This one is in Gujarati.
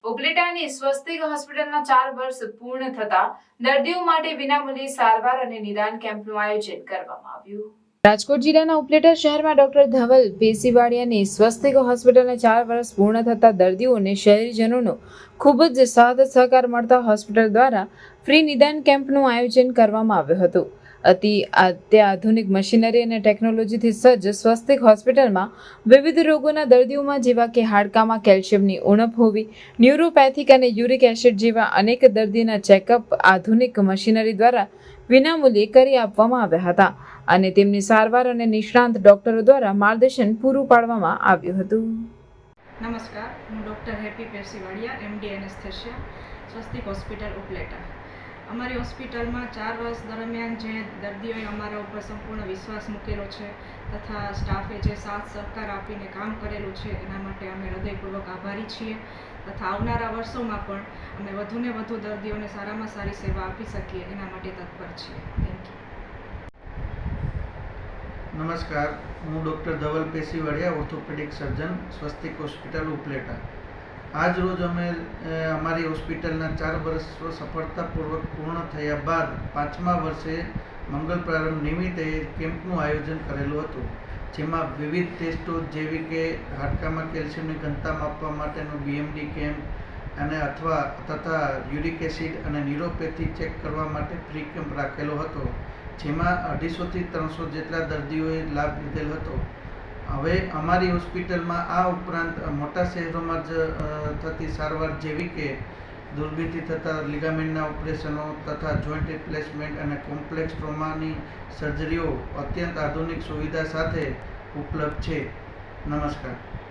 ઉપલેટાની સ્વસ્તિક હોસ્પિટલના 4 વર્ષ પૂર્ણ થતા દર્દીઓ માટે વિનામૂલ્યે સારવાર અને નિદાન કેમ્પનું આયોજન કરવામાં આવ્યું. રાજકોટ જિલ્લાના ઉપલેટા શહેરમાં ડોક્ટર ધવલ પેસીવાડિયાની સ્વસ્તિક હોસ્પિટલના 4 વર્ષ પૂર્ણ થતા દર્દીઓને શહેરીજનોનો ખૂબ જ સાથ સહકાર મળતા હોસ્પિટલ દ્વારા ફ્રી નિદાન કેમ્પનું આયોજન કરવામાં આવ્યું હતું. અત્યાધુનિક મશીનરી અને ટેકનોલોજીથી સજ્જ સ્વસ્તિક હોસ્પિટલમાં વિવિધ રોગોના દર્દીઓમાં જેવા કે હાડકામાં કેલ્શિયમની ઉણપ હોવી, ન્યુરોપેથિક અને યુરિક એસિડ જેવા અનેક દર્દીના ચેકઅપ આધુનિક મશીનરી દ્વારા વિનામૂલ્યે કરી આપવામાં આવ્યા હતા અને તેમની સારવાર અને નિષ્ણાંત ડોક્ટરો દ્વારા માર્ગદર્શન પૂરું પાડવામાં આવ્યું હતું. નમસ્કાર, હું ડૉક્ટર હેપી પેસીવાડિયા, એમડી એનેસ્થેશિયા, સ્વસ્તિક હોસ્પિટલ ઉપલેટા. અમારી હોસ્પિટલમાં 4 વર્ષ દરમિયાન જે દર્દીઓએ અમારા ઉપર સંપૂર્ણ વિશ્વાસ મૂકેલો છે તથા સ્ટાફે જે સાથ સહકાર આપીને કામ કરેલું છે એના માટે અમે હૃદયપૂર્વક આભારી છીએ તથા આવનારા વર્ષોમાં પણ અમે વધુને વધુ દર્દીઓને સારામાં સારી સેવા આપી શકીએ એના માટે તત્પર છીએ. Thank you. નમસ્કાર, હું ડૉક્ટર ધવલ પેસીવાડિયા, ઓર્થોપેડિક સર્જન, સ્વસ્તિક હોસ્પિટલ ઉપલેટા. આજ રોજ અમે અમારી હોસ્પિટલના 4 વર્ષ સફળતાપૂર્વક પૂર્ણ થયા બાદ 5મા વર્ષે મંગળ પ્રારંભ નિમિત્તે કેમ્પનું આયોજન કરેલું હતું, જેમાં વિવિધ ટેસ્ટો જેવી કે હાડકામાં કેલ્શિયમની ઘનતા માપવા માટેનું BMD કેમ્પ અને તથા યુરિક એસિડ અને ન્યુરોપેથી ચેક કરવા માટે ફ્રી કેમ્પ રાખેલો હતો, જેમાં 250 થી 300 જેટલા દર્દીઓએ લાભ લીધેલ હતો. હવે અમારી હોસ્પિટલમાં આ ઉપરાંત મોટા શહેરોમાં જ થતી સારવાર જેવી કે દૂરબીનથી થતા લિગામેન્ટના ઓપરેશનો તથા જોઈન્ટ રિપ્લેસમેન્ટ અને કોમ્પ્લેક્સ ટ્રોમાની સર્જરીઓ અત્યંત આધુનિક સુવિધા સાથે ઉપલબ્ધ છે. નમસ્કાર.